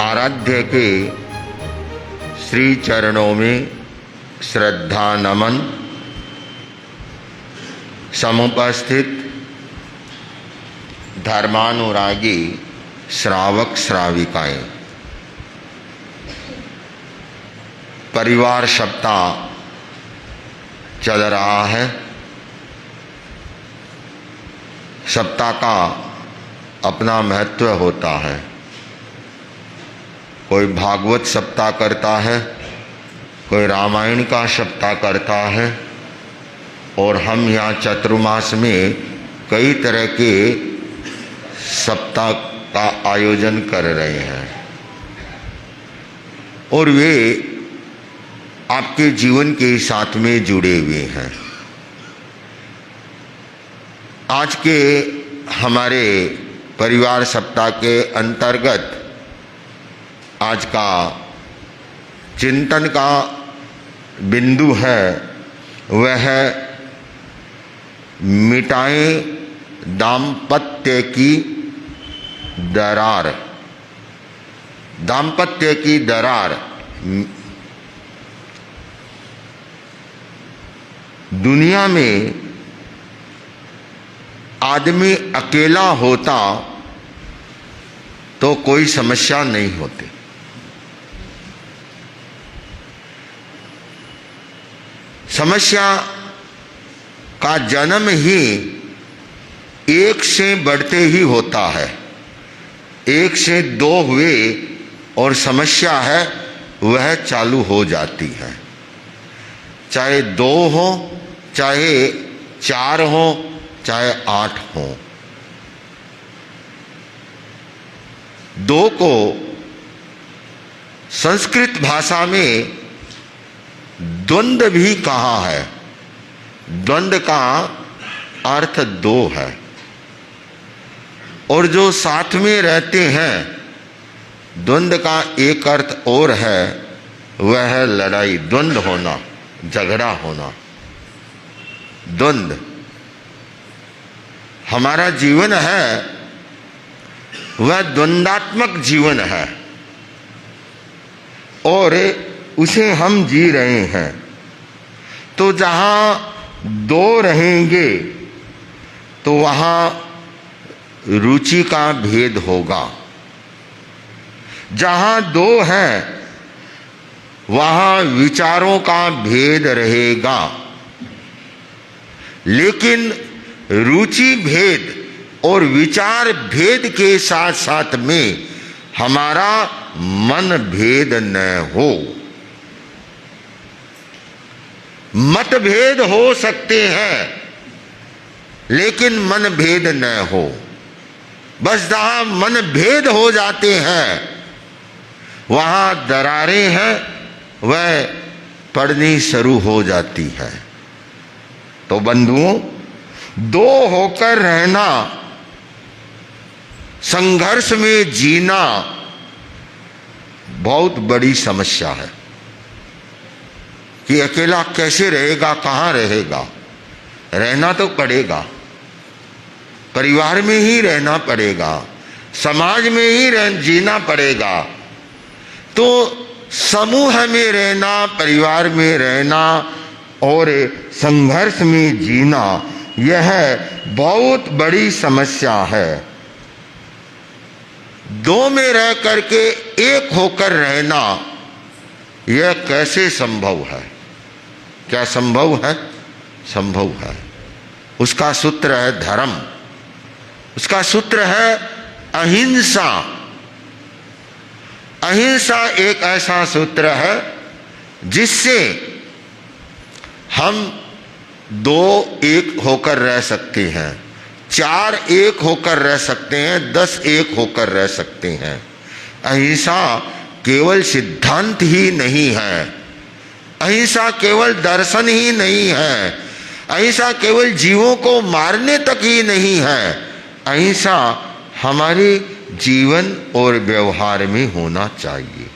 आराध्य के श्री चरणों में श्रद्धा नमन। समुपस्थित धर्मानुरागी श्रावक श्राविकाएं, परिवार सप्ताह चल रहा है। सप्ताह का अपना महत्व होता है। कोई भागवत सप्ताह करता है, कोई रामायण का सप्ताह करता है, और हम यहाँ चतुर्मास में कई तरह के सप्ताह का आयोजन कर रहे हैं, और वे आपके जीवन के साथ में जुड़े हुए हैं। आज के हमारे परिवार सप्ताह के अंतर्गत आज का चिंतन का बिंदु है वह है मिटाएं दाम्पत्य की दरार। दाम्पत्य की दरार। दुनिया में आदमी अकेला होता तो कोई समस्या नहीं होती। समस्या का जन्म ही एक से बढ़ते ही होता है। एक से दो हुए और समस्या है वह चालू हो जाती है। चाहे 2 हो, चाहे 4 हो, चाहे 8 हो। 2 को संस्कृत भाषा में द्वंद्व भी कहा है। द्वंद्व का अर्थ 2 है। और जो साथ में रहते हैं, द्वंद्व का एक अर्थ और है, वह है लड़ाई, द्वंद्व होना, झगड़ा होना। द्वंद्व हमारा जीवन है वह द्वंद्वात्मक जीवन है, और उसे हम जी रहे हैं। तो जहां 2 रहेंगे तो वहां रुचि का भेद होगा। जहां 2 हैं वहां विचारों का भेद रहेगा। लेकिन रुचि भेद और विचार भेद के साथ साथ में हमारा मन भेद न हो। मतभेद हो सकते हैं लेकिन मन भेद न हो। बस जहां मन भेद हो जाते हैं वहां दरारें हैं वह पड़नी शुरू हो जाती है। तो बंधुओं, 2 होकर रहना, संघर्ष में जीना बहुत बड़ी समस्या है कि अकेला कैसे रहेगा, कहां रहेगा। रहना तो पड़ेगा, परिवार में ही रहना पड़ेगा, समाज में ही जीना पड़ेगा। तो समूह में रहना, परिवार में रहना और संघर्ष में जीना, यह बहुत बड़ी समस्या है। 2 में रह करके एक होकर रहना, यह कैसे संभव है? क्या संभव है? संभव है। उसका सूत्र है धर्म, उसका सूत्र है अहिंसा। अहिंसा एक ऐसा सूत्र है जिससे हम 2 एक होकर रह सकते हैं, 4 एक होकर रह सकते हैं, 10 एक होकर रह सकते हैं। अहिंसा केवल सिद्धांत ही नहीं है, अहिंसा केवल दर्शन ही नहीं है, अहिंसा केवल जीवों को मारने तक ही नहीं है। अहिंसा हमारे जीवन और व्यवहार में होना चाहिए।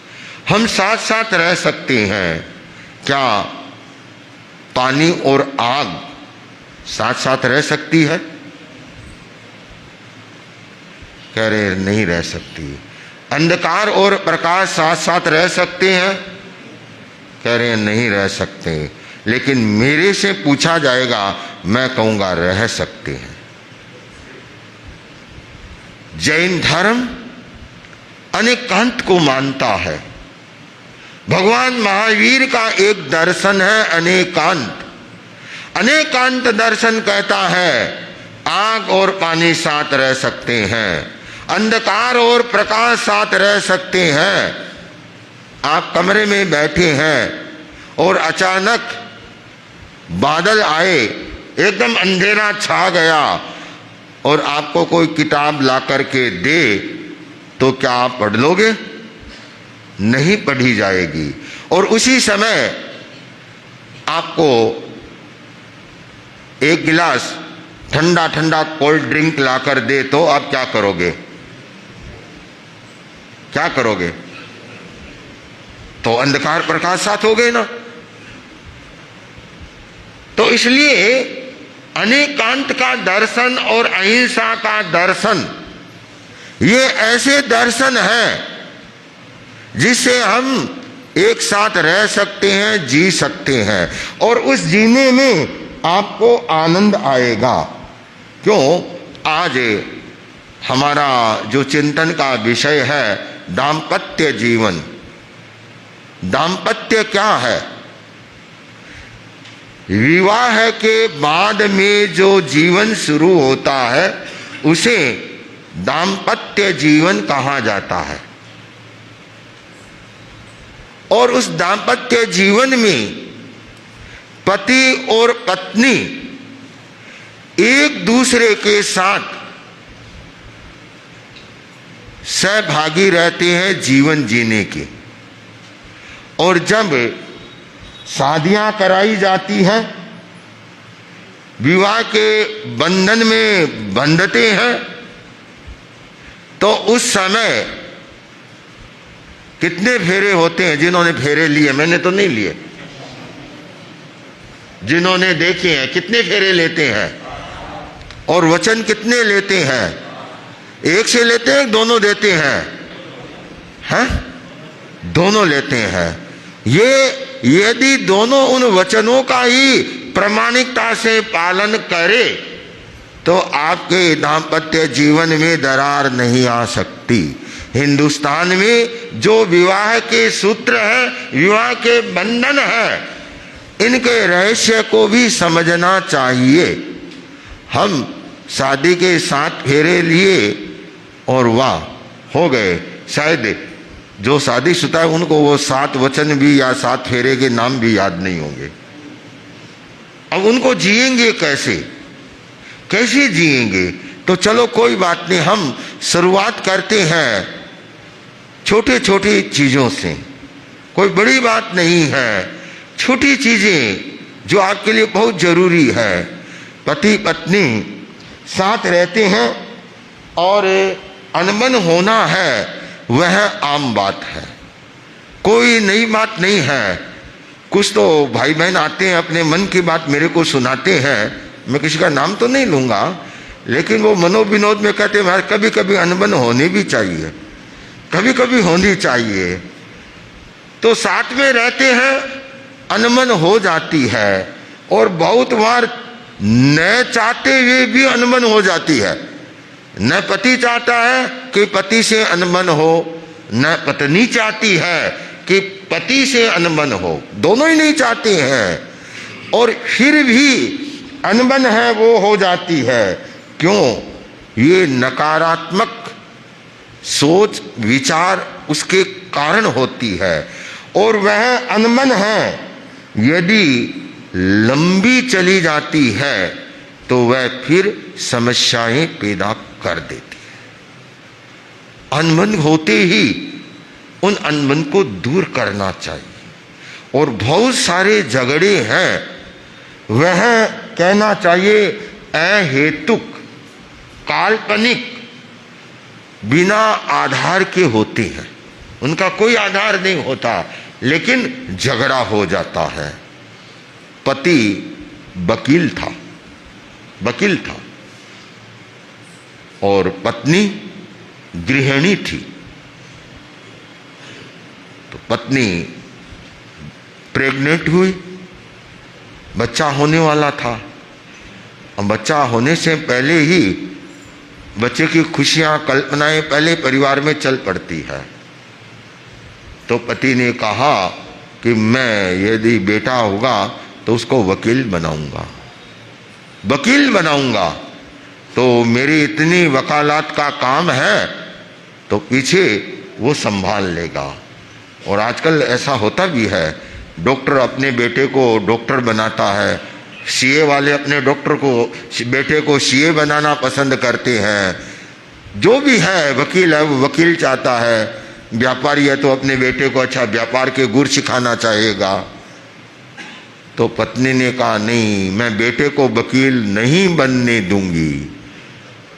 हम साथ साथ रह सकते हैं। क्या पानी और आग साथ साथ रह सकती है? कह रहे नहीं रह सकती। अंधकार और प्रकाश साथ साथ रह सकते हैं? कह रहे हैं नहीं रह सकते, लेकिन मेरे से पूछा जाएगा मैं कहूंगा रह सकते हैं। जैन धर्म अनेकांत को मानता है। भगवान महावीर का एक दर्शन है अनेकांत। अनेकांत दर्शन कहता है आग और पानी साथ रह सकते हैं, अंधकार और प्रकाश साथ रह सकते हैं। आप कमरे में बैठे हैं और अचानक बादल आए, एकदम अंधेरा छा गया और आपको कोई किताब ला करके दे तो क्या आप पढ़ लोगे? नहीं पढ़ी जाएगी। और उसी समय आपको एक गिलास ठंडा ठंडा कोल्ड ड्रिंक लाकर दे तो आप क्या करोगे? क्या करोगे? तो अंधकार प्रकाश साथ हो गए ना। तो इसलिए अनेकांत का दर्शन और अहिंसा का दर्शन, ये ऐसे दर्शन हैं जिससे हम एक साथ रह सकते हैं, जी सकते हैं, और उस जीने में आपको आनंद आएगा। क्यों? आज हमारा जो चिंतन का विषय है दाम्पत्य जीवन। दाम्पत्य क्या है? विवाह के बाद में जो जीवन शुरू होता है उसे दाम्पत्य जीवन कहा जाता है। और उस दाम्पत्य जीवन में पति और पत्नी एक दूसरे के साथ सहभागी रहते हैं जीवन जीने के। और जब शादियां कराई जाती हैं, विवाह के बंधन में बंधते हैं, तो उस समय कितने फेरे होते हैं? जिन्होंने फेरे लिए, मैंने तो नहीं लिए, जिन्होंने देखे हैं कितने फेरे लेते हैं? और वचन कितने लेते हैं? एक से लेते हैं, दोनों देते हैं? हैं? दोनों लेते हैं। ये यदि दोनों उन वचनों का ही प्रामाणिकता से पालन करे तो आपके दाम्पत्य जीवन में दरार नहीं आ सकती। हिंदुस्तान में जो विवाह के सूत्र हैं, विवाह के बंधन हैं, इनके रहस्य को भी समझना चाहिए। हम शादी के 7 फेरे लिए और वाह हो गए। शायद जो शादीशुदा है उनको वो 7 वचन भी या 7 फेरे के नाम भी याद नहीं होंगे। अब उनको जिएंगे कैसे? कैसे जिएंगे? तो चलो कोई बात नहीं, हम शुरुआत करते हैं छोटे छोटी चीजों से। कोई बड़ी बात नहीं है, छोटी चीजें जो आपके लिए बहुत जरूरी है। पति पत्नी साथ रहते हैं और अनबन होना है, वह आम बात है, कोई नई बात नहीं है। कुछ तो भाई बहन आते हैं, अपने मन की बात मेरे को सुनाते हैं। मैं किसी का नाम तो नहीं लूंगा, लेकिन वो मनोविनोद में कहते हैं कभी कभी अनबन होनी भी चाहिए, कभी कभी होनी चाहिए। तो साथ में रहते हैं, अनबन हो जाती है, और बहुत बार न चाहते हुए भी अनबन हो जाती है। न पति चाहता है कि पति से अनबन हो, न पत्नी चाहती है कि पति से अनबन हो, दोनों ही नहीं चाहते हैं, और फिर भी अनबन है वो हो जाती है। क्यों? ये नकारात्मक सोच विचार उसके कारण होती है। और वह अनबन है यदि लंबी चली जाती है तो वह फिर समस्याएं पैदा कर देती है। अनबन होते ही उन अनबन को दूर करना चाहिए। और बहुत सारे झगड़े हैं, वह कहना चाहिए अहेतुक, काल्पनिक, बिना आधार के होते हैं। उनका कोई आधार नहीं होता, लेकिन झगड़ा हो जाता है। पति वकील था और पत्नी गृहिणी थी। तो पत्नी प्रेग्नेंट हुई, बच्चा होने वाला था। और बच्चा होने से पहले ही बच्चे की खुशियां, कल्पनाएं पहले परिवार में चल पड़ती है। तो पति ने कहा कि मैं यदि बेटा होगा तो उसको वकील बनाऊंगा, वकील बनाऊंगा, तो मेरी इतनी वकालत का काम है तो पीछे वो संभाल लेगा। और आजकल ऐसा होता भी है, डॉक्टर अपने बेटे को डॉक्टर बनाता है, सीए वाले अपने डॉक्टर को, बेटे को सीए बनाना पसंद करते हैं। जो भी है, वकील है वो वकील चाहता है, व्यापारी है तो अपने बेटे को अच्छा व्यापार के गुर सिखाना चाहेगा। तो पत्नी ने कहा नहीं, मैं बेटे को वकील नहीं बनने दूंगी।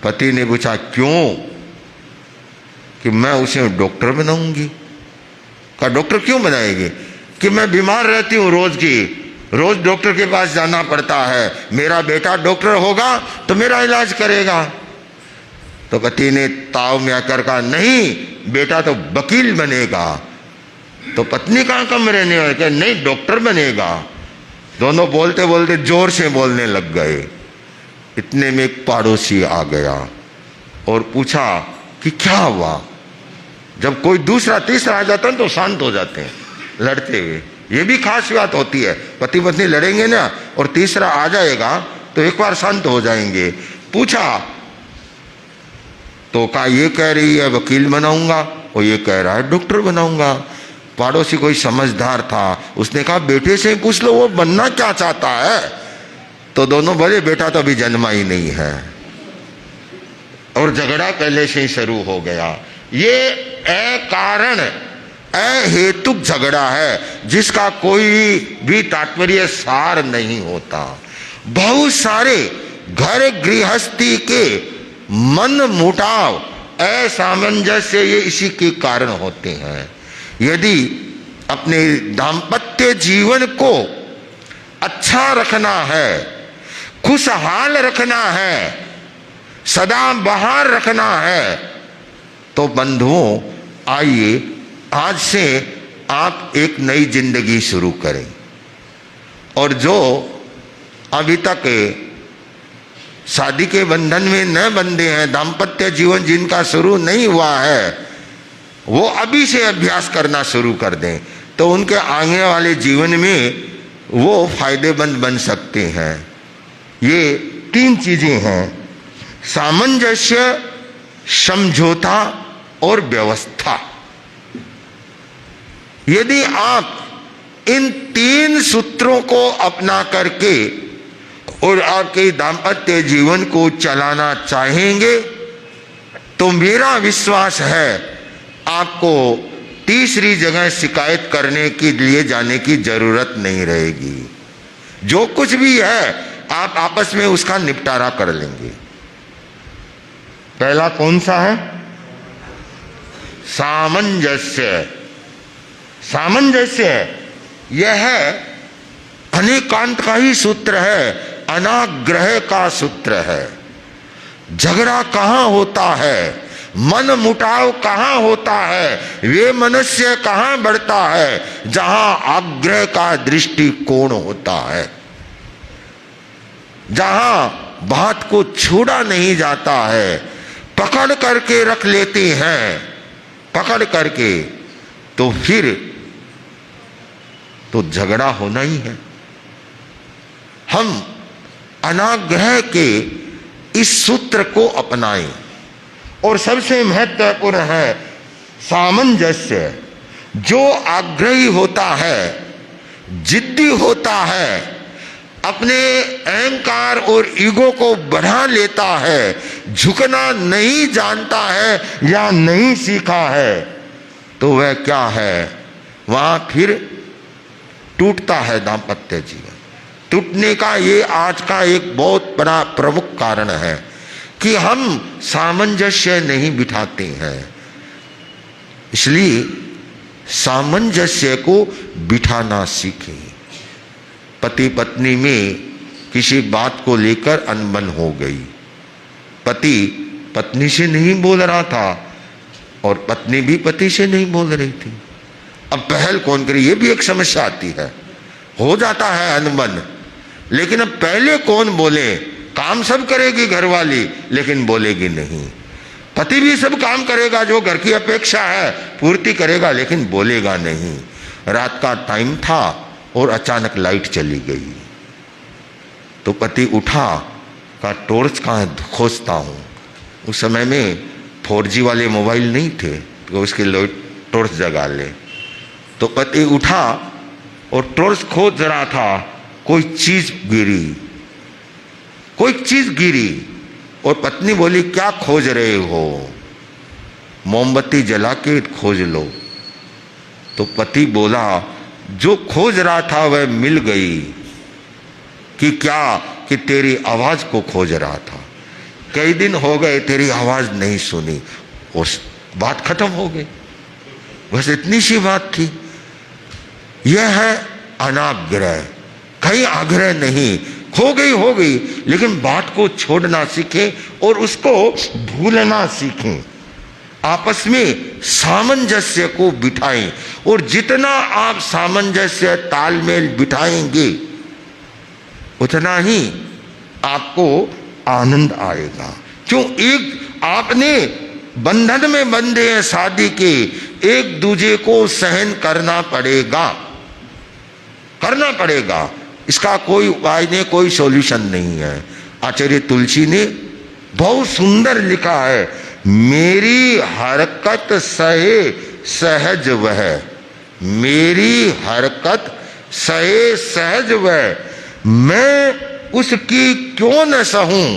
पति ने पूछा क्यों? कि मैं उसे डॉक्टर बनाऊंगी। कहा डॉक्टर क्यों बनाएगी? कि मैं बीमार रहती हूं रोज की, रोज डॉक्टर के पास जाना पड़ता है, मेरा बेटा डॉक्टर होगा तो मेरा इलाज करेगा। तो पति ने ताव में आकर कहा नहीं, बेटा तो वकील बनेगा। तो पत्नी कहाँ कम रहने वाले, क्या नहीं डॉक्टर बनेगा। दोनों बोलते बोलते जोर से बोलने लग गए। इतने में एक पड़ोसी आ गया और पूछा कि क्या हुआ। जब कोई दूसरा तीसरा आ जाता है तो शांत हो जाते हैं लड़ते हुए। ये भी खास बात होती है, पति पत्नी लड़ेंगे ना और तीसरा आ जाएगा तो एक बार शांत हो जाएंगे। पूछा तो कहा ये कह रही है वकील बनाऊंगा और ये कह रहा है डॉक्टर बनाऊंगा। पड़ोसी कोई समझदार था, उसने कहा बेटे से पूछ लो वो बनना क्या चाहता है। तो दोनों बोले बेटा तो अभी जन्मा ही नहीं है। और झगड़ा पहले से ही शुरू हो गया। ये अकारण अहेतुक झगड़ा है जिसका कोई भी तात्पर्य सार नहीं होता। बहुत सारे घर गृहस्थी के मन मुटाव, असामंजस्य ये इसी के कारण होते हैं। यदि अपने दाम्पत्य जीवन को अच्छा रखना है, खुशहाल रखना है, सदा बहार रखना है, तो बंधुओं आइए आज से आप एक नई जिंदगी शुरू करें। और जो अभी तक शादी के बंधन में न बंधे हैं, दाम्पत्य जीवन जिनका शुरू नहीं हुआ है, वो अभी से अभ्यास करना शुरू कर दें तो उनके आगे वाले जीवन में वो फायदेमंद बन सकते हैं। ये 3 चीजें हैं, सामंजस्य, समझौता और व्यवस्था। यदि आप इन 3 सूत्रों को अपना करके और आपके दाम्पत्य जीवन को चलाना चाहेंगे तो मेरा विश्वास है आपको तीसरी जगह शिकायत करने के लिए जाने की जरूरत नहीं रहेगी। जो कुछ भी है आप आपस में उसका निपटारा कर लेंगे। पहला कौन सा है? सामंजस्य। सामंजस्य यह अनेकांत का ही सूत्र है, अनाग्रह का सूत्र है। झगड़ा कहां होता है, मन मुटाव कहां होता है, वे मनुष्य कहां बढ़ता है जहां आग्रह का दृष्टिकोण होता है, जहां बात को छोड़ा नहीं जाता है, पकड़ करके रख लेते हैं, पकड़ करके, तो फिर तो झगड़ा होना ही है। हम अनाग्रह के इस सूत्र को अपनाएं। और सबसे महत्वपूर्ण है सामंजस्य। जो आग्रही होता है, जिद्दी होता है, अपने अहंकार और ईगो को बढ़ा लेता है, झुकना नहीं जानता है या नहीं सीखा है, तो वह क्या है, वहां फिर टूटता है दाम्पत्य जीवन। टूटने का ये आज का एक बहुत बड़ा प्रमुख कारण है कि हम सामंजस्य नहीं बिठाते हैं। इसलिए सामंजस्य को बिठाना सीखें। पति पत्नी में किसी बात को लेकर अनबन हो गई, पति पत्नी से नहीं बोल रहा था और पत्नी भी पति से नहीं बोल रही थी, अब पहल कौन करे, ये भी एक समस्या आती है। हो जाता है अनबन, लेकिन अब पहले कौन बोले। काम सब करेगी घरवाली, लेकिन बोलेगी नहीं। पति भी सब काम करेगा, जो घर की अपेक्षा है पूर्ति करेगा, लेकिन बोलेगा नहीं। रात का टाइम था और अचानक लाइट चली गई, तो पति उठा, का टॉर्च कहाँ खोजता हूँ। उस समय में 4G वाले मोबाइल नहीं थे, तो उसके टॉर्च जगा ले। तो पति उठा और टॉर्च खोज रहा था, कोई चीज गिरी और पत्नी बोली, क्या खोज रहे हो? मोमबत्ती जला के खोज लो। तो पति बोला, जो खोज रहा था वह मिल गई। कि क्या? कि तेरी आवाज को खोज रहा था, कई दिन हो गए तेरी आवाज नहीं सुनी, और बात खत्म हो गई। बस इतनी सी बात थी। यह है अनाग्रह, कहीं आग्रह नहीं। हो गई, लेकिन बात को छोड़ना सीखें और उसको भूलना सीखें। आपस में सामंजस्य को बिठाएं, और जितना आप सामंजस्य तालमेल बिठाएंगे उतना ही आपको आनंद आएगा। क्यों? एक आपने बंधन में बंधे हैं शादी के, एक दूजे को सहन करना पड़ेगा। इसका कोई उपाय नहीं, कोई सॉल्यूशन नहीं है। आचार्य तुलसी ने बहुत सुंदर लिखा है, मेरी हरकत सहे सहज वह, मेरी हरकत सहे सहज वह, मैं उसकी क्यों न सहूं।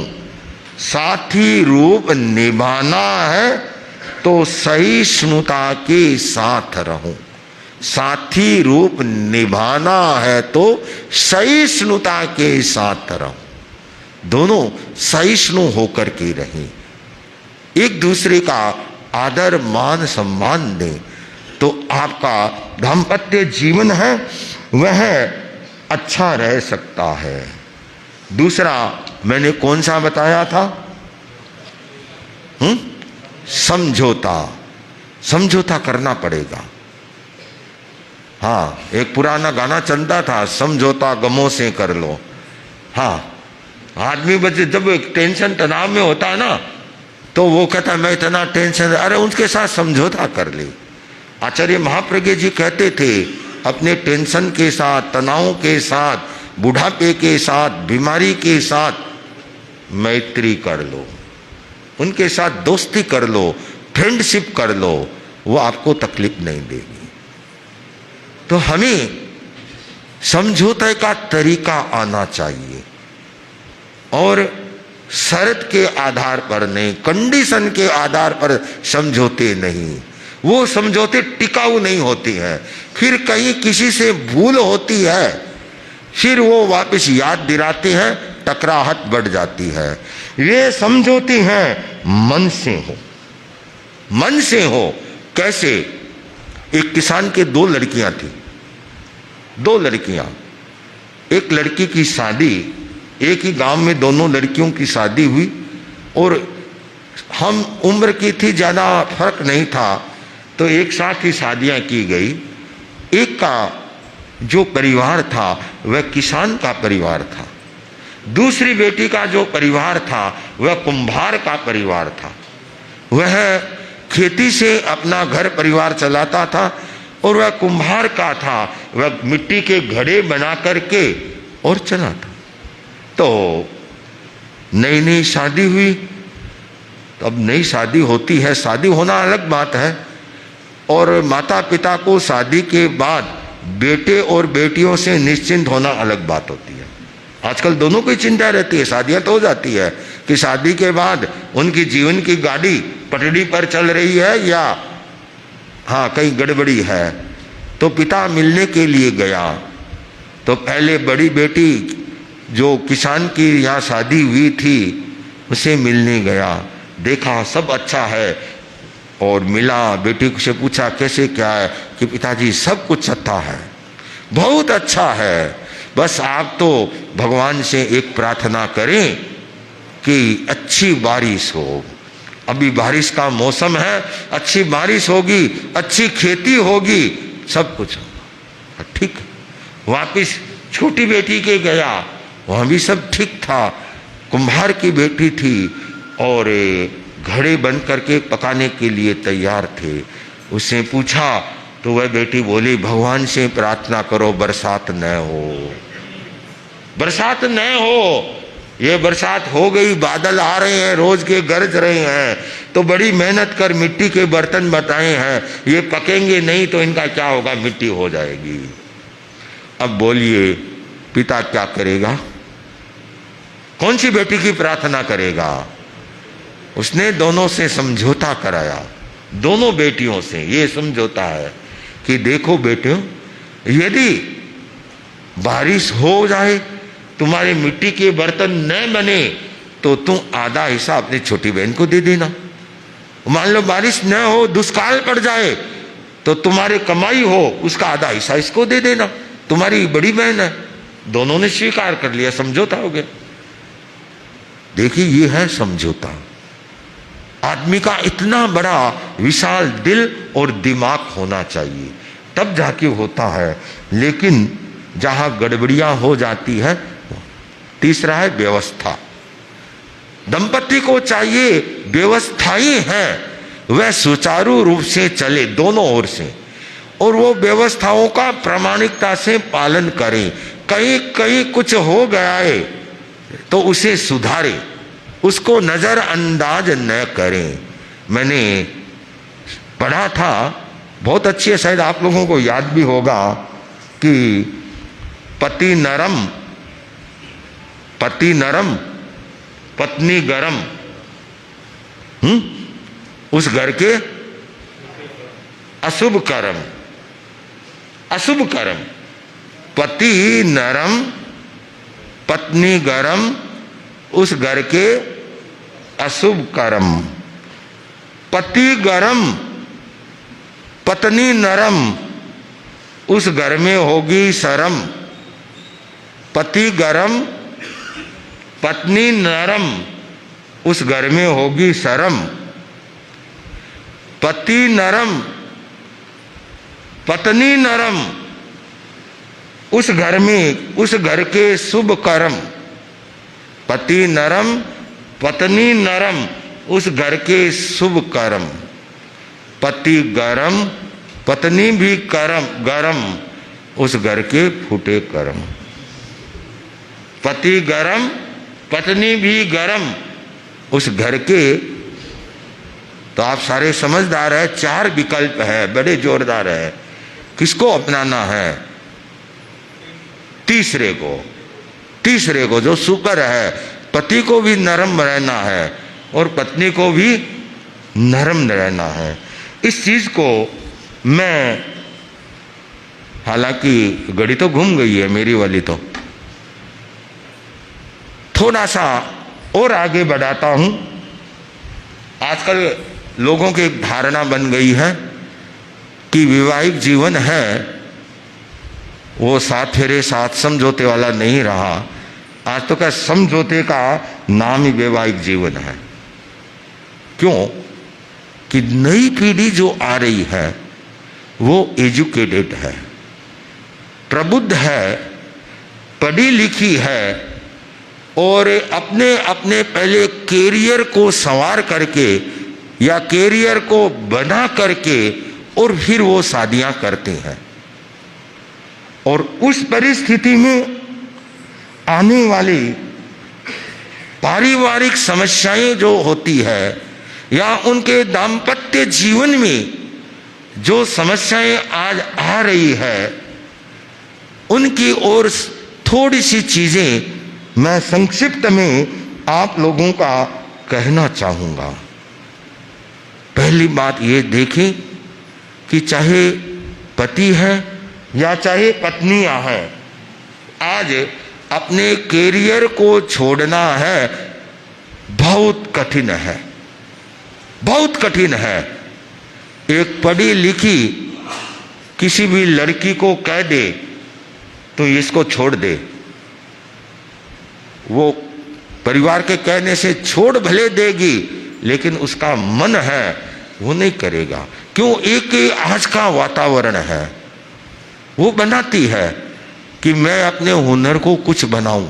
साथी रूप निभाना है तो सहिष्णुता के साथ रहूं। साथी रूप निभाना है तो सहिष्णुता के साथ रहूं। दोनों सहिष्णु होकर के रहें, एक दूसरे का आदर मान सम्मान दें, तो आपका दाम्पत्य जीवन है वह अच्छा रह सकता है। दूसरा मैंने कौन सा बताया था? समझौता करना पड़ेगा। हाँ, एक पुराना गाना चलता था, समझौता गमों से कर लो। हाँ, आदमी बच्चे जब टेंशन तनाव में होता है ना, तो वो कहता मैं इतना टेंशन, अरे उनके साथ समझौता कर ले। आचार्य महाप्रज्ञ जी कहते थे, अपने टेंशन के साथ, तनाव के साथ, बुढ़ापे के साथ, बीमारी के साथ मैत्री कर लो, उनके साथ दोस्ती कर लो, फ्रेंडशिप कर लो, वो आपको तकलीफ नहीं देगी। तो हमें समझौते का तरीका आना चाहिए, और शर्त के आधार पर नहीं, कंडीशन के आधार पर समझौते नहीं। वो समझौते टिकाऊ नहीं होती हैं। फिर कहीं किसी से भूल होती है, फिर वो वापस याद दिलाते हैं, टकराहट बढ़ जाती है। वे समझौते हैं मन से हो। कैसे? एक किसान के 2 लड़कियां थी, 2 लड़कियां। एक लड़की की शादी, एक ही गांव में दोनों लड़कियों की शादी हुई, और हम उम्र की थी, ज़्यादा फर्क नहीं था, तो एक साथ ही शादियां की गई। एक का जो परिवार था वह किसान का परिवार था, दूसरी बेटी का जो परिवार था वह कुम्हार का परिवार था। वह खेती से अपना घर परिवार चलाता था, और वह कुम्हार का था, वह मिट्टी के घड़े बना करके और चलाता। तो नई नई शादी हुई, तो अब नई शादी होती है, शादी होना अलग बात है, और माता पिता को शादी के बाद बेटे और बेटियों से निश्चिंत होना अलग बात होती है। आजकल दोनों की चिंता रहती है, शादियां तो हो जाती है कि शादी के बाद उनकी जीवन की गाड़ी पटरी पर चल रही है या हाँ कहीं गड़बड़ी है। तो पिता मिलने के लिए गया, तो पहले बड़ी बेटी जो किसान की यहाँ शादी हुई थी उसे मिलने गया, देखा सब अच्छा है, और मिला, बेटी से पूछा कैसे क्या है, कि पिताजी सब कुछ अच्छा है, बहुत अच्छा है, बस आप तो भगवान से एक प्रार्थना करें कि अच्छी बारिश हो। अभी बारिश का मौसम है, अच्छी बारिश होगी, अच्छी खेती होगी, सब कुछ होगा। ठीक है, वापिस छोटी बेटी के गया, वहाँ भी सब ठीक था। कुम्हार की बेटी थी और घड़े बंद करके पकाने के लिए तैयार थे। उसने पूछा तो वह बेटी बोली, भगवान से प्रार्थना करो बरसात न हो, बरसात न हो। ये बरसात हो गई, बादल आ रहे हैं, रोज के गरज रहे हैं, तो बड़ी मेहनत कर मिट्टी के बर्तन बताए हैं, ये पकेंगे नहीं तो इनका क्या होगा, मिट्टी हो जाएगी। अब बोलिए पिता क्या करेगा, कौन सी बेटी की प्रार्थना करेगा? उसने दोनों से समझौता कराया, दोनों बेटियों से ये समझौता है कि देखो बेटियों, यदि बारिश हो जाए, तुम्हारे मिट्टी के बर्तन न बने, तो तुम आधा हिस्सा अपनी छोटी बहन को दे देना। मान लो बारिश न हो, दुष्काल पड़ जाए, तो तुम्हारे कमाई हो उसका आधा हिस्सा इसको दे देना, तुम्हारी बड़ी बहन है। दोनों ने स्वीकार कर लिया, समझौता हो गया। देखिए ये है समझौता। आदमी का इतना बड़ा विशाल दिल और दिमाग होना चाहिए, तब जाके होता है। लेकिन जहां गड़बड़ियां हो जाती है, तीसरा है व्यवस्था। दंपति को चाहिए व्यवस्थाई है, वह सुचारू रूप से चले दोनों ओर से, और वो व्यवस्थाओं का प्रामाणिकता से पालन करें। कहीं कहीं कुछ हो गया है तो उसे सुधारे, उसको नजरअंदाज न करें। मैंने पढ़ा था, बहुत अच्छी है, शायद आप लोगों को याद भी होगा, कि पति नरम पत्नी गरम, उस घर के अशुभ कर्म, अशुभ कर्म। पति नरम पत्नी गरम, उस घर के अशुभ कर्म। पति गरम पत्नी नरम, उस घर में होगी शर्म। पति गरम पत्नी नरम, उस घर में होगी शर्म। पति नरम पत्नी नरम, उस घर में, उस घर के शुभ कर्म। पति नरम पत्नी नरम, उस घर के शुभ कर्म। पति गरम पत्नी भी गरम, उस घर के फूटे कर्म। पति गरम पत्नी भी गरम, उस घर के। तो आप सारे समझदार हैं, 4 विकल्प है, बड़े जोरदार है। किसको अपनाना है? तीसरे को जो सुपर है। पति को भी नरम रहना है और पत्नी को भी नरम रहना है। इस चीज को मैं, हालांकि घड़ी तो घूम गई है मेरी वाली, तो थोड़ा सा और आगे बढ़ाता हूं। आजकल लोगों की एक धारणा बन गई है कि वैवाहिक जीवन है वो 7 फेरे 7 समझौते वाला नहीं रहा। आज तो क्या समझौते का नाम ही वैवाहिक जीवन है। क्यों? कि नई पीढ़ी जो आ रही है वो एजुकेटेड है, प्रबुद्ध है, पढ़ी लिखी है, और अपने अपने पहले कैरियर को संवार करके या कैरियर को बना करके और फिर वो शादियां करते हैं। और उस परिस्थिति में आने वाली पारिवारिक समस्याएं जो होती है या उनके दाम्पत्य जीवन में जो समस्याएं आज आ रही है, उनकी ओर थोड़ी सी चीजें मैं संक्षिप्त में आप लोगों का कहना चाहूंगा। पहली बात ये देखें कि चाहे पति है या चाहे पत्नियां हैं, आज अपने कैरियर को छोड़ना है बहुत कठिन है, बहुत कठिन है। एक पढ़ी लिखी किसी भी लड़की को कह दे तो इसको छोड़ दे, वो परिवार के कहने से छोड़ भले देगी, लेकिन उसका मन है वो नहीं करेगा। क्यों? एक आज का वातावरण है, वो बनाती है कि मैं अपने हुनर को कुछ बनाऊं।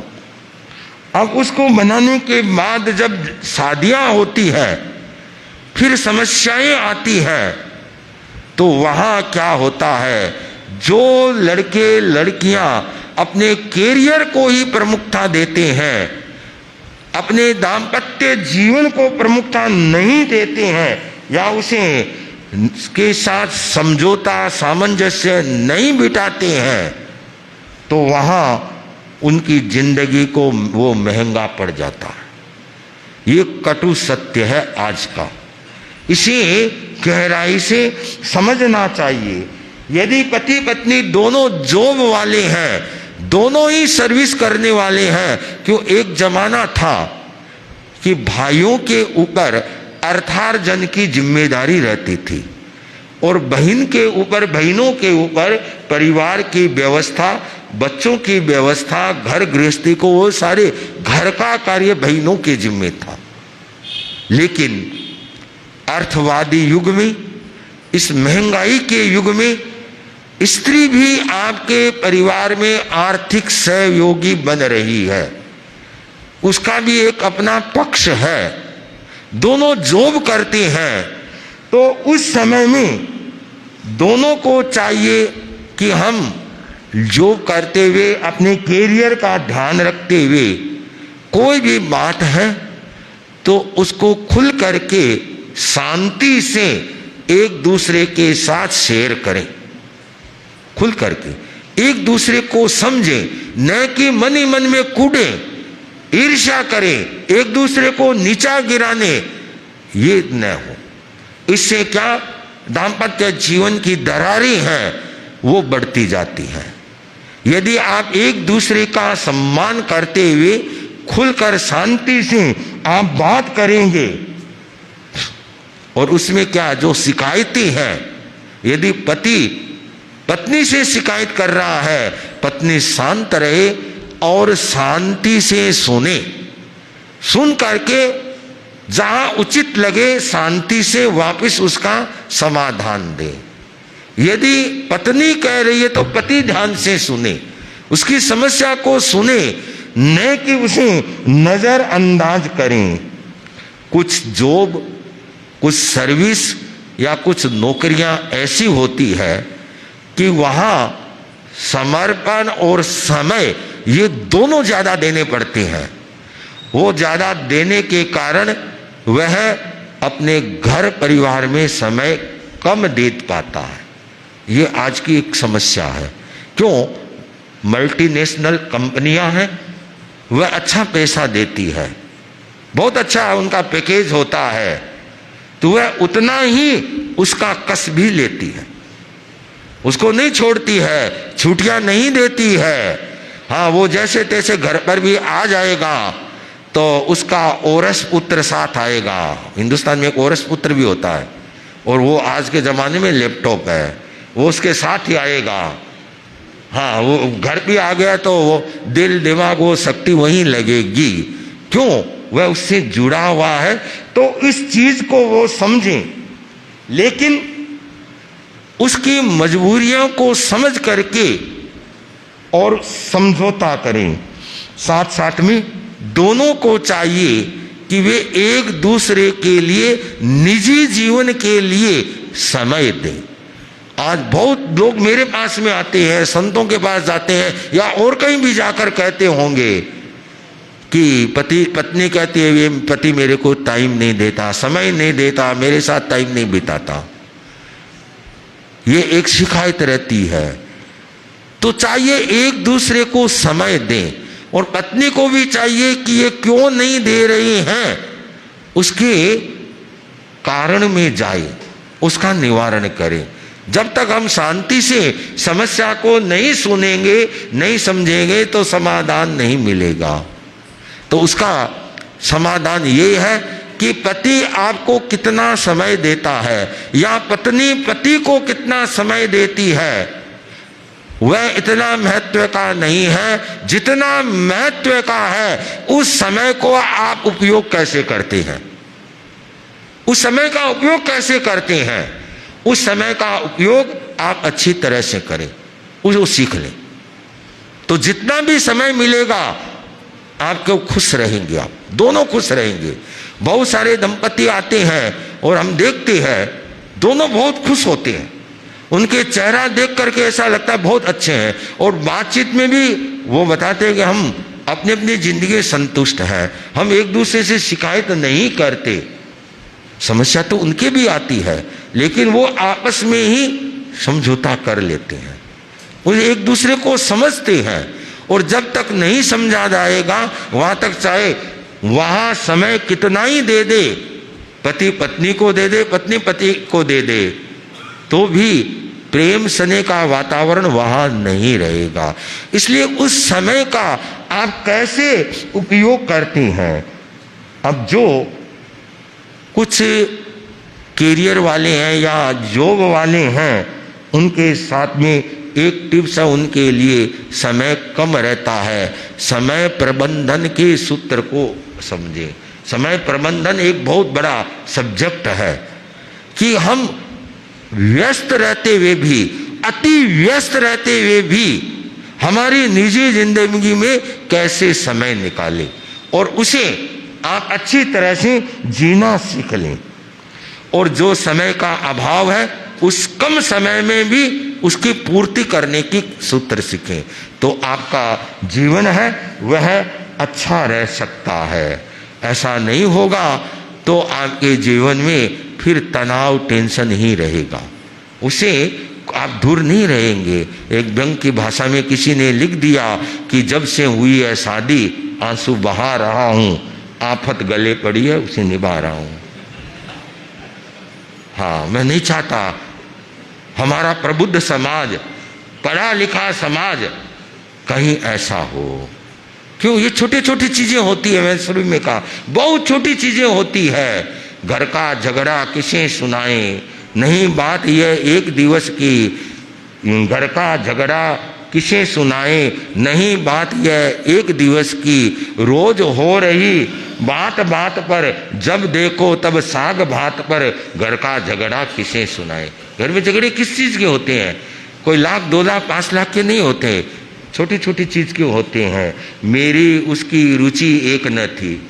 अब उसको बनाने के बाद जब शादियां होती है, फिर समस्याएं आती हैं, तो वहां क्या होता है, जो लड़के लड़कियां अपने कैरियर को ही प्रमुखता देते हैं, अपने दाम्पत्य जीवन को प्रमुखता नहीं देते हैं, या उसे के साथ समझौता सामंजस्य नहीं बिठाते हैं, तो वहां उनकी जिंदगी को वो महंगा पड़ जाता है। ये कटु सत्य है आज का। इसे गहराई से समझना चाहिए। यदि पति पत्नी दोनों जॉब वाले हैं, दोनों ही सर्विस करने वाले हैं, क्यों एक जमाना था कि भाइयों के ऊपर अर्थार्जन की जिम्मेदारी रहती थी और बहन के ऊपर, बहनों के ऊपर परिवार की व्यवस्था, बच्चों की व्यवस्था, घर गृहस्थी को, वो सारे घर का कार्य बहनों के जिम्मे था। लेकिन अर्थवादी युग में, इस महंगाई के युग में, स्त्री भी आपके परिवार में आर्थिक सहयोगी बन रही है। उसका भी एक अपना पक्ष है, दोनों जॉब करते हैं। तो उस समय में दोनों को चाहिए कि हम जॉब करते हुए, अपने कैरियर का ध्यान रखते हुए, कोई भी बात है तो उसको खुल करके शांति से एक दूसरे के साथ शेयर करें, खुल करके एक दूसरे को समझें, न कि मन ही मन में कूदें, ईर्ष्या करें, एक दूसरे को नीचा गिराने, ये न हो। इससे क्या, दाम्पत्य जीवन की दरारें हैं वो बढ़ती जाती हैं। यदि आप एक दूसरे का सम्मान करते हुए खुलकर शांति से आप बात करेंगे, और उसमें क्या, जो शिकायतें हैं, यदि पति पत्नी से शिकायत कर रहा है, पत्नी शांत रहे और शांति से सुने, सुन करके जहां उचित लगे शांति से वापस उसका समाधान दे। यदि पत्नी कह रही है तो पति ध्यान से सुने, उसकी समस्या को सुने, न कि उसे नजरअंदाज करें। कुछ जॉब, कुछ सर्विस या कुछ नौकरियां ऐसी होती है कि वहां समर्पण और समय ये दोनों ज्यादा देने पड़ते हैं। वो ज्यादा देने के कारण वह अपने घर परिवार में समय कम दे पाता है। ये आज की एक समस्या है। क्यों, मल्टीनेशनल कंपनियां हैं, वह अच्छा पैसा देती है, बहुत अच्छा उनका पैकेज होता है, तो वह उतना ही उसका कस भी लेती है, उसको नहीं छोड़ती है, छुट्टियां नहीं देती है। हाँ, वो जैसे तैसे घर पर भी आ जाएगा तो उसका औरस पुत्र साथ आएगा। हिंदुस्तान में एक औरस पुत्र भी होता है, और वो आज के ज़माने में लैपटॉप है, वो उसके साथ ही आएगा। हाँ, वो घर भी आ गया तो वो दिल दिमाग वो शक्ति वहीं लगेगी। क्यों, वह उससे जुड़ा हुआ है। तो इस चीज़ को वो समझें, लेकिन उसकी मजबूरियों को समझ करके और समझौता करें। साथ साथ में दोनों को चाहिए कि वे एक दूसरे के लिए, निजी जीवन के लिए समय दें। आज बहुत लोग मेरे पास में आते हैं, संतों के पास जाते हैं, या और कहीं भी जाकर कहते होंगे कि पत्नी कहती है, ये पति मेरे को टाइम नहीं देता, समय नहीं देता, मेरे साथ टाइम नहीं बिताता। ये एक शिकायत रहती है। तो चाहिए एक दूसरे को समय दें, और पत्नी को भी चाहिए कि ये क्यों नहीं दे रही हैं, उसके कारण में जाए, उसका निवारण करें। जब तक हम शांति से समस्या को नहीं सुनेंगे, नहीं समझेंगे, तो समाधान नहीं मिलेगा। तो उसका समाधान ये है कि पति आपको कितना समय देता है, या पत्नी पति को कितना समय देती है, वह इतना महत्व का नहीं है जितना महत्व का है उस समय को आप उपयोग कैसे करते हैं, उस समय का उपयोग कैसे करते हैं। उस समय का उपयोग आप अच्छी तरह से करें। उसको सीख लें। तो जितना भी समय मिलेगा आपको खुश रहेंगे, आप दोनों खुश रहेंगे। बहुत सारे दंपति आते हैं और हम देखते हैं दोनों बहुत खुश होते हैं, उनके चेहरा देख करके ऐसा लगता है बहुत अच्छे हैं, और बातचीत में भी वो बताते हैं कि हम अपनी अपनी जिंदगी में संतुष्ट हैं, हम एक दूसरे से शिकायत नहीं करते। समस्या तो उनके भी आती है, लेकिन वो आपस में ही समझौता कर लेते हैं, वो एक दूसरे को समझते हैं। और जब तक नहीं समझा जाएगा वहां तक चाहे वहां समय कितना ही दे दे, पति पत्नी को दे दे, पत्नी पति को दे दे, तो भी प्रेम स्नेह का वातावरण वहां नहीं रहेगा। इसलिए उस समय का आप कैसे उपयोग करते हैं। अब जो कुछ कैरियर वाले हैं या जॉब वाले हैं, उनके साथ में एक टिप्स है उनके लिए, समय कम रहता है, समय प्रबंधन के सूत्र को समझें। समय प्रबंधन एक बहुत बड़ा सब्जेक्ट है कि हम व्यस्त रहते हुए भी, अति व्यस्त रहते हुए भी हमारी निजी जिंदगी में कैसे समय निकालें और उसे आप अच्छी तरह से जीना सीख लें। और जो समय का अभाव है उस कम समय में भी उसकी पूर्ति करने की सूत्र सीखें, तो आपका जीवन है वह अच्छा रह सकता है। ऐसा नहीं होगा तो आपके जीवन में फिर तनाव टेंशन ही रहेगा, उसे आप दूर नहीं रहेंगे। एक व्यंग की भाषा में किसी ने लिख दिया कि जब से हुई है शादी आंसू बहा रहा हूं, आफत गले पड़ी है उसे निभा रहा हूं। हाँ, मैं नहीं चाहता हमारा प्रबुद्ध समाज, पढ़ा लिखा समाज कहीं ऐसा हो। क्यों? ये छोटी छोटी चीजें होती है, मैंने शुरू में कहा बहुत छोटी चीजें होती है। घर का झगड़ा किसे सुनाए, नहीं बात यह एक दिवस की, घर का झगड़ा किसे सुनाए, नहीं बात यह एक दिवस की, रोज हो रही बात बात पर, जब देखो तब साग भात पर, घर का झगड़ा किसे सुनाए। घर में झगड़े किस चीज के होते हैं? कोई लाख 2 लाख 5 लाख के नहीं होते, छोटी छोटी चीज के होते हैं। मेरी उसकी रुचि एक न थी,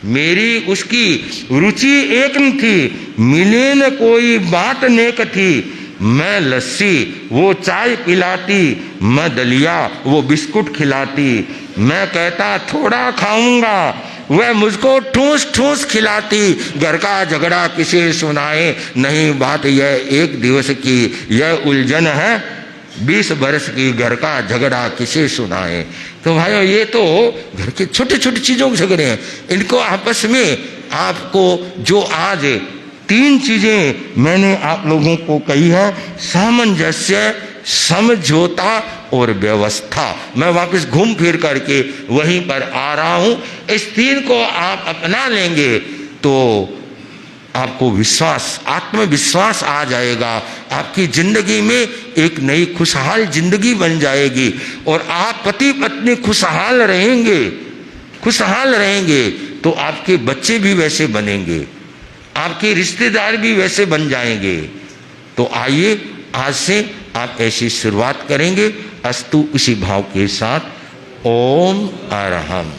मेरी उसकी रुचि एक न थी, मिले न कोई बात नेक थी, मैं लस्सी वो चाय पिलाती, मैं दलिया वो बिस्कुट खिलाती, मैं कहता थोड़ा खाऊंगा वह मुझको ठूस ठूस खिलाती, घर का झगड़ा किसे सुनाए, नहीं बात यह एक दिवस की, यह उलझन है 20 बरस की, घर का झगड़ा किसे सुनाए। तो भाइयों ये तो घर के छोटे छोटे चीजों के झगड़े हैं, इनको आपस में आपको जो आज 3 चीजें मैंने आप लोगों को कही है, सामंजस्य, समझौता और व्यवस्था, मैं वापस घूम फिर करके वहीं पर आ रहा हूं। इस 3 को आप अपना लेंगे तो आपको विश्वास, आत्मविश्वास आ जाएगा, आपकी जिंदगी में एक नई खुशहाल जिंदगी बन जाएगी और आप पति पत्नी खुशहाल रहेंगे। खुशहाल रहेंगे तो आपके बच्चे भी वैसे बनेंगे, आपके रिश्तेदार भी वैसे बन जाएंगे। तो आइए आज से आप ऐसी शुरुआत करेंगे। अस्तु, उसी भाव के साथ ओम अरहम।